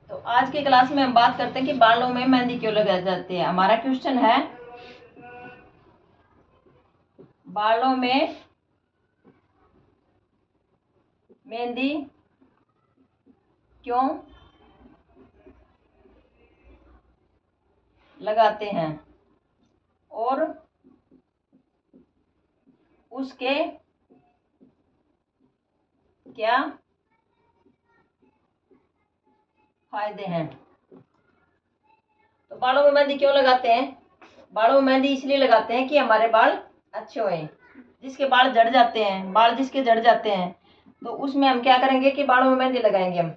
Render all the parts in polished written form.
तो आज की क्लास में हम बात करते हैं कि बालों में मेहंदी क्यों लगाई जाती है। हमारा क्वेश्चन है, बालों में मेहंदी क्यों लगाते हैं और उसके क्या फायदे हैं। तो बालों में मेहंदी क्यों लगाते हैं? बालों में मेहंदी इसलिए लगाते हैं कि हमारे बाल अच्छे हों। जिसके बाल झड़ जाते हैं, बाल जिसके झड़ जाते हैं, तो उसमें हम क्या करेंगे कि बालों में मेहंदी लगाएंगे। हम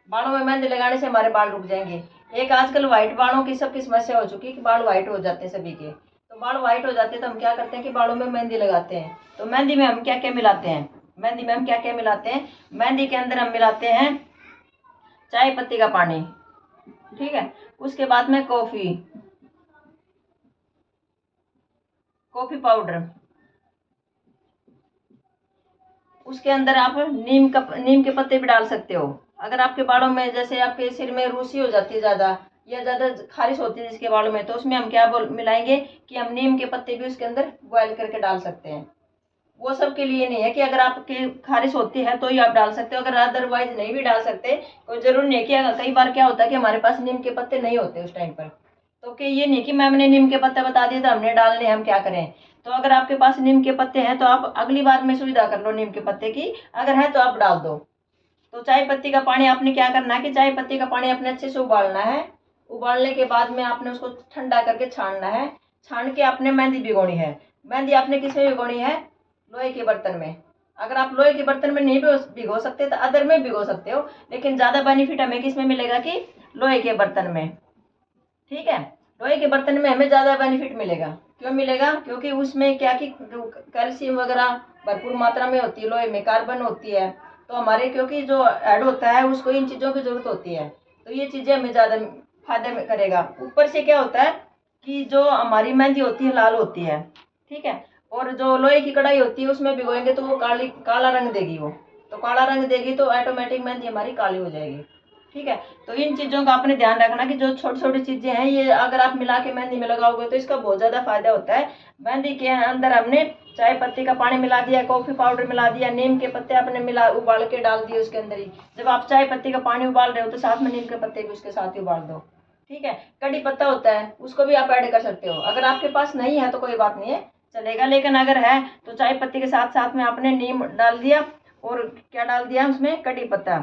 बालों में मेहंदी लगाने से हमारे बाल रुक जाएंगे। एक आजकल व्हाइट बालों की सबकी समस्या हो चुकी है कि बाल व्हाइट हो जाते हैं सभी के। तो बाल व्हाइट हो जाते हैं तो हम क्या करते हैं कि बालों में मेहंदी लगाते हैं। तो मेहंदी में हम क्या क्या मिलाते हैं? मेहंदी में हम क्या क्या मिलाते हैं? मेहंदी के अंदर हम मिलाते हैं चाय पत्ती का पानी, ठीक है। उसके बाद में कॉफी पाउडर। उसके अंदर आप नीम के पत्ते भी डाल सकते हो। अगर आपके बालों में, जैसे आपके सिर में रूसी हो जाती है ज़्यादा या ज़्यादा खारिश होती है जिसके बालों में, तो उसमें हम क्या मिलाएंगे कि हम नीम के पत्ते भी उसके अंदर बॉयल करके डाल सकते हैं। वो सब के लिए नहीं है कि अगर आपकी खारिश होती है तो ही आप डाल सकते हो, अगर अदरवाइज नहीं भी डाल सकते कोई जरूर नहीं है कि कई बार क्या होता है कि हमारे पास नीम के पत्ते नहीं होते उस टाइम पर, तो कि ये नहीं कि मैम ने नीम के पत्ते बता दिए तो हमने डालने, हम क्या करें। तो अगर आपके पास नीम के पत्ते हैं तो आप अगली बार में सुविधा कर लो नीम के पत्ते की, अगर है तो आप डाल दो। तो चाय पत्ती का पानी आपने क्या करना है कि चाय पत्ती का पानी अपने अच्छे से उबालना है। उबालने के बाद में आपने उसको ठंडा करके छानना है। छान के आपने मेहंदी भिगोनी है। मेहंदी आपने किस में भिगोनी है? लोहे के बर्तन में। अगर आप लोहे के बर्तन में नहीं भिगो सकते तो अदर में भिगो सकते हो, लेकिन ज्यादा बेनिफिट हमें किस में मिलेगा कि लोहे के बर्तन में, ठीक है। लोहे के बर्तन में हमें ज्यादा बेनिफिट मिलेगा। क्यों मिलेगा? क्योंकि उसमें क्या कि कैल्शियम वगैरह भरपूर मात्रा में होती है, लोहे में कार्बन होती है। तो हमारे, क्योंकि जो ऐड होता है उसको इन चीजों की जरूरत होती है, तो ये चीजें हमें ज्यादा फायदा करेगा। ऊपर से क्या होता है कि जो हमारी मेहंदी होती है लाल होती है, ठीक है। और जो लोहे की कढ़ाई होती है उसमें भिगोएंगे तो वो काला रंग देगी। वो तो काला रंग देगी तो ऑटोमेटिक मेहंदी हमारी काली हो जाएगी, ठीक है। तो इन चीजों का आपने ध्यान रखना कि जो छोटी छोटी चीजें हैं ये अगर आप मिला के मेहंदी में लगाओगे तो इसका बहुत ज्यादा फायदा होता है। मेहंदी के अंदर हमने चाय पत्ती का पानी मिला दिया, कॉफी पाउडर मिला दिया, नीम के पत्ते आपने उबाल के डाल दिए उसके अंदर ही। जब आप चाय पत्ती का पानी उबाल रहे हो तो साथ में नीम के पत्ते भी उसके साथ ही उबाल दो, ठीक है। कड़ी पत्ता होता है उसको भी आप ऐड कर सकते हो। अगर आपके पास नहीं है तो कोई बात नहीं है, चलेगा, लेकिन अगर है तो चाय पत्ती के साथ साथ में आपने नीम डाल दिया और क्या डाल दिया उसमें, कड़ी पत्ता,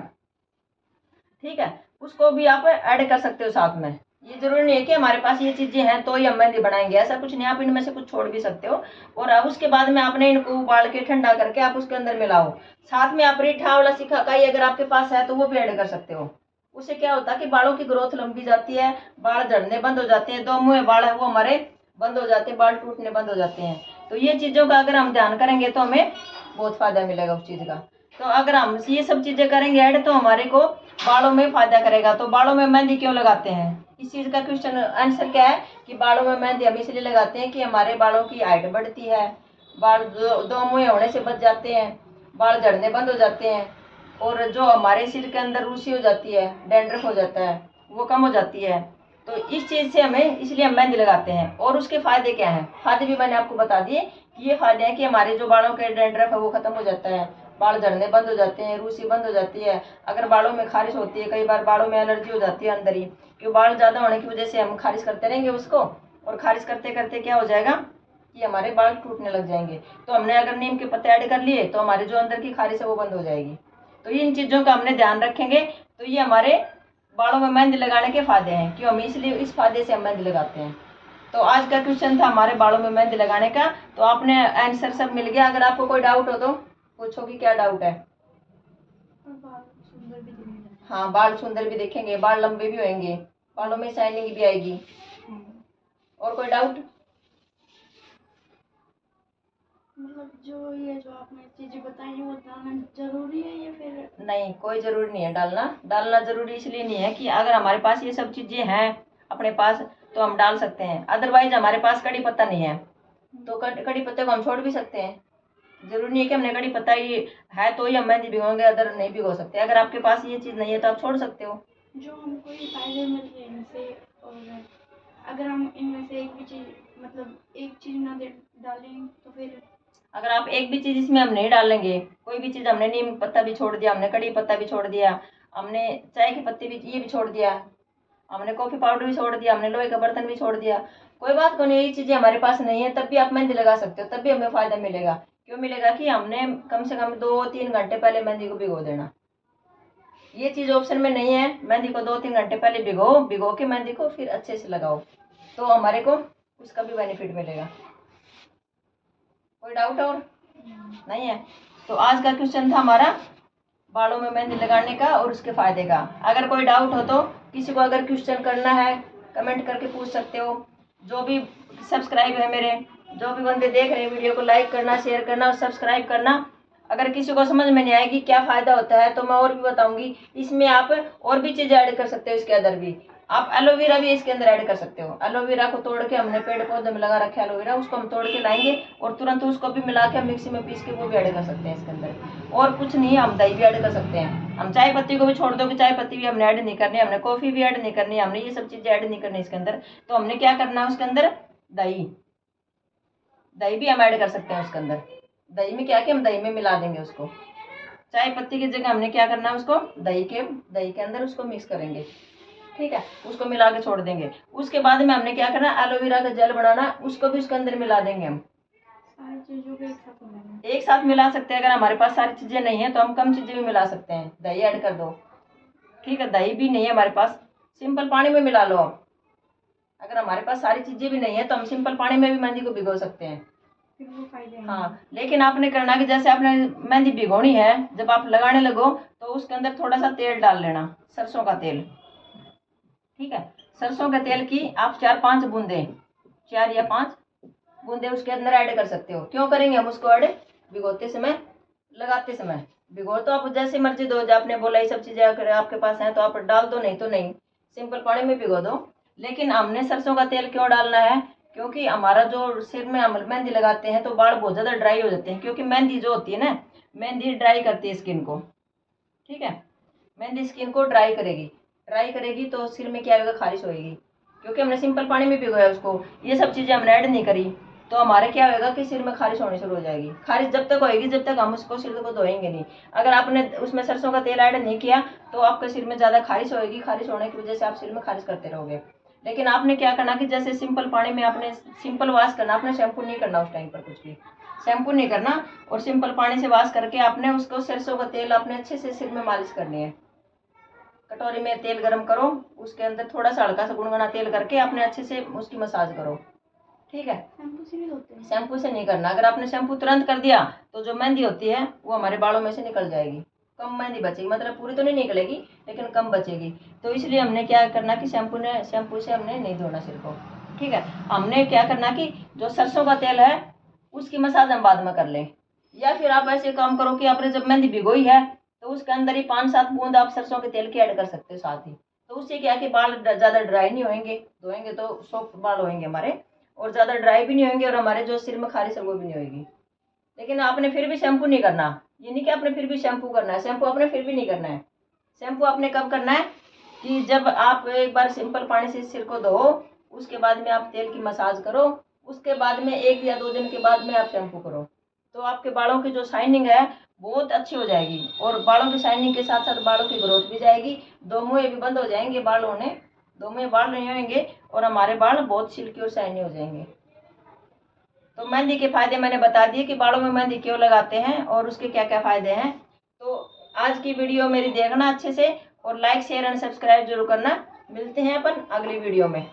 ठीक है। उसको भी आप ऐड कर सकते हो साथ में। ये जरूरी नहीं है कि हमारे पास ये चीजें हैं तो ही हम मेहंदी बनाएंगे, ऐसा कुछ नहीं, आप इनमें से कुछ छोड़ भी सकते हो। और अब उसके बाद में आपने इनको उबाल के ठंडा करके आप उसके अंदर मिलाओ। साथ में आप रीठा वाला सिकाकाई अगर आपके पास है तो वो भी ऐड कर सकते हो। उससे क्या होता है कि बालों की ग्रोथ लंबी जाती है, बाल झड़ने बंद हो जाते हैं, दो मुँह बाल है वो हमारे बंद हो जाते हैं, बाल टूटने बंद हो जाते हैं। तो ये चीजों का अगर हम ध्यान करेंगे तो हमें बहुत फायदा मिलेगा उस चीज का। तो अगर हम ये सब चीजें करेंगे ऐड तो हमारे को बालों में फायदा करेगा। तो बालों में मेहंदी क्यों लगाते हैं, इस चीज का क्वेश्चन आंसर क्या है कि बालों में मेहंदी हम इसलिए लगाते हैं कि हमारे बालों की हाइट बढ़ती है, बाल दो मुँह होने से बच जाते हैं, बाल झड़ने बंद हो जाते हैं, और जो हमारे सिर के अंदर रूसी हो जाती है, डैंड्रफ हो जाता है, वो कम हो जाती है। तो इस चीज से हमें, इसलिए हम मेहंदी लगाते हैं। और उसके फायदे क्या हैं? फायदे भी मैंने आपको बता दिए कि ये फायदे हैं कि हमारे जो बालों के डैंड्रफ है वो खत्म हो जाता है, बाल झड़ने बंद हो जाते हैं, रूसी बंद हो जाती है। अगर बालों में खारिश होती है, कई बार बालों में एलर्जी हो जाती है अंदर ही, क्योंकि बाल ज्यादा होने की वजह से हम खारिश करते रहेंगे उसको, और खारिश करते करते क्या हो जाएगा कि हमारे बाल टूटने लग जाएंगे। तो हमने अगर नीम के पत्ते ऐड कर लिए तो हमारे जो अंदर की खारिश है वो बंद हो जाएगी। तो इन चीजों का हमने ध्यान रखेंगे तो ये हमारे बालों में मेहंदी लगाने के फायदे हैं। क्यों? हम इसलिए इस फायदे से हम मेहंदी लगाते हैं। तो आज का क्वेश्चन था हमारे बालों में मेहंदी लगाने का। तो आपने आंसर सब मिल गया। अगर आपको कोई डाउट हो तो पूछो कि क्या डाउट है। हाँ, बाल सुंदर भी दिखेंगे, बाल लंबे भी होंगे, बालों में शाइनिंग भी आएगी। और कोई डाउट? मतलब जो आपने चीजें बताई वो डालना जरूरी है या फिर नहीं, कोई जरूरी नहीं है डालना। डालना जरूरी इसलिए नहीं है कि अगर हमारे पास ये सब चीजें हैं अपने पास तो हम डाल सकते हैं, अदरवाइज हमारे पास कड़ी पत्ता नहीं है तो कड़ी पत्ते को हम छोड़ भी सकते हैं, जरूरी नहीं है कि हमने कड़ी पत्ता ही है तो ही हम मेहंदी भिगोएंगे, अदर नहीं भिगो सकते। अगर आपके पास ये चीज़ नहीं है तो आप छोड़ सकते हो। जो हमको ये फायदे मिल रहे हैं इनसे, और अगर हम इनमें से एक भी चीज़ मतलब एक चीज़ ना डालें तो फिर अगर आप एक भी चीज़ इसमें हम नहीं डालेंगे, कोई भी चीज़, हमने नीम पत्ता भी छोड़ दिया, हमने कड़ी पत्ता भी छोड़ दिया, हमने चाय की पत्ती भी ये भी छोड़ दिया, हमने कॉफ़ी पाउडर भी छोड़ दिया, हमने लोहे का बर्तन भी छोड़ दिया, कोई बात को नहीं, ये चीज़ें हमारे पास नहीं है तब भी आप मेहंदी लगा सकते हो, तब भी हमें फ़ायदा मिलेगा। क्यों मिलेगा कि हमने कम से कम 2-3 घंटे पहले मेहंदी को भिगो देना। ये चीज़ ऑप्शन में नहीं है, मेहंदी को 2-3 घंटे पहले भिगो के मेहंदी को फिर अच्छे से लगाओ, तो हमारे को उसका भी बेनिफिट मिलेगा। कोई डाउट और नहीं है? तो आज का क्वेश्चन था हमारा बालों में मेहंदी लगाने का और उसके फायदे का। अगर कोई डाउट हो तो किसी को अगर क्वेश्चन करना है कमेंट करके पूछ सकते हो। जो भी सब्सक्राइब है मेरे, जो भी बंदे देख रहे हैं वीडियो को लाइक करना, शेयर करना और सब्सक्राइब करना। अगर किसी को समझ में नहीं आएगी क्या फ़ायदा होता है तो मैं और भी बताऊंगी। इसमें आप और भी चीज़ें ऐड कर सकते हो, इसके अंदर भी आप एलोवेरा भी इसके अंदर ऐड कर सकते हो। एलोवेरा को तोड़ के, हमने पेड़ पौधे में लगा रखा है एलोवेरा, उसको हम तोड़ के लाएंगे और तुरंत उसको भी मिला के मिक्सी में पीस के वो भी ऐड कर सकते हैं इसके अंदर। और कुछ नहीं, हम दही भी ऐड कर सकते हैं। हम चाय पत्ती को भी छोड़ दो कि चाय पत्ती भी हमने ऐड नहीं करनी, हमने कॉफ़ी भी ऐड नहीं करनी, हमने ये सब चीज़ें ऐड नहीं करनी इसके अंदर। तो हमने क्या करना है उसके अंदर, दही भी हम ऐड कर सकते हैं उसके अंदर। दही में क्या कि हम दही में मिला देंगे उसको, चाय पत्ती की जगह हमने क्या करना है उसको दही के अंदर उसको मिक्स करेंगे, ठीक है, उसको मिला के छोड़ देंगे। उसके बाद में हमने क्या करना है, एलोवेरा का जेल बनाना, उसको भी उसके अंदर मिला देंगे हम। सारी चीज़ों को एक साथ मिला सकते हैं। अगर हमारे पास सारी चीज़ें नहीं है तो हम कम चीज़ें भी मिला सकते हैं, दही ऐड कर दो, ठीक है। दही भी नहीं है हमारे पास, सिंपल पानी में मिला लो आप। अगर हमारे पास सारी चीज़ें भी नहीं है तो हम सिंपल पानी में भी मेहंदी को भिगो सकते हैं। हाँ, लेकिन आपने करना कि जैसे आपने मेहंदी भिगोनी है, जब आप लगाने लगो तो उसके अंदर थोड़ा सा तेल डाल लेना, सरसों का तेल, ठीक है। सरसों के तेल की आप 4-5 बूंदे, 4 या 5 बूंदे उसके अंदर ऐड कर सकते हो। क्यों करेंगे हम उसको ऐड, भिगोते समय, लगाते समय। भिगो तो आप जैसे मर्जी दो, जो आपने बोला ये सब चीज़ें अगर आपके पास हैं तो आप डाल दो, नहीं तो नहीं, सिंपल पानी में भिगो दो। लेकिन हमने सरसों का तेल क्यों डालना है, क्योंकि हमारा जो सिर में हम मेहंदी लगाते हैं तो बाल बहुत ज़्यादा ड्राई हो जाते हैं, क्योंकि मेहंदी जो होती है ना, मेहंदी ड्राई करती है स्किन को, ठीक है। मेहंदी स्किन को ड्राई करेगी तो सिर में क्या होगा, खारिश होगी, क्योंकि हमने सिंपल पानी में भिगोया उसको, ये सब चीज़ें हमने ऐड नहीं करी, तो हमारे क्या होगा कि सिर में खारिश होनी शुरू हो जाएगी। खारिश जब तक होएगी जब तक हम उसको सिर को धोएंगे नहीं। अगर आपने उसमें सरसों का तेल ऐड नहीं किया तो आपके सिर में ज़्यादा खारिश होएगी, खारिश होने की वजह से आप सिर में खारिश करते रहोगे। लेकिन आपने क्या करना कि जैसे सिंपल पानी में आपने सिंपल वॉश करना, आपने शैम्पू नहीं करना उस टाइम पर, कुछ भी शैम्पू नहीं करना, और सिंपल पानी से वॉश करके आपने उसको सरसों का तेल आपने अच्छे से सिर में मालिश करनी है। कटोरी में तेल गरम करो, उसके अंदर थोड़ा सा हल्का सा गुनगुना तेल करके आपने अच्छे से उसकी मसाज करो, ठीक है। शैम्पू से भी होते हैं? शैम्पू से नहीं करना। अगर आपने शैम्पू तुरंत कर दिया तो जो मेहंदी होती है वो हमारे बालों में से निकल जाएगी, कम मेहंदी बचेगी, मतलब पूरी तो नहीं निकलेगी लेकिन कम बचेगी। तो इसलिए हमने क्या करना कि शैम्पू से हमने नहीं धोना सिर को, ठीक है। हमने क्या करना कि जो सरसों का तेल है उसकी मसाज हम बाद में कर लें, या फिर आप ऐसे काम करो कि आपने जब मेहंदी भिगोई है तो उसके अंदर ही 5-7 बूंद आप सरसों के तेल की ऐड कर सकते हो साथ ही। तो उससे क्या कि बाल ज़्यादा ड्राई नहीं होंगे, धोएंगे तो सॉफ्ट बाल होंगे हमारे, और ज़्यादा ड्राई भी नहीं होंगे, और हमारे जो सिर में खारिश है वो भी नहीं होगी। लेकिन आपने फिर भी शैम्पू नहीं करना, ये नहीं कि आपने फिर भी शैम्पू करना है, शैम्पू आपने फिर भी नहीं करना है। शैम्पू आपने कब करना है कि जब आप एक बार सिंपल पानी से सिर को धो, उसके बाद में आप तेल की मसाज करो, उसके बाद में 1 या 2 दिन के बाद में आप शैम्पू करो, तो आपके बालों की जो शाइनिंग है बहुत अच्छी हो जाएगी। और बालों की शाइनिंग के साथ साथ बालों की ग्रोथ भी जाएगी, दो मुँह भी बंद हो जाएंगे, बाल होने दो मुँह बाल नहीं होंगे, और हमारे बाल बहुत सिल्की और शाइनी हो जाएंगे। तो मेहंदी के फायदे मैंने बता दिए कि बालों में मेहंदी क्यों लगाते हैं और उसके क्या क्या फायदे हैं। तो आज की वीडियो मेरी देखना अच्छे से, और लाइक शेयर एंड सब्सक्राइब जरूर करना। मिलते हैं अपन अगली वीडियो में।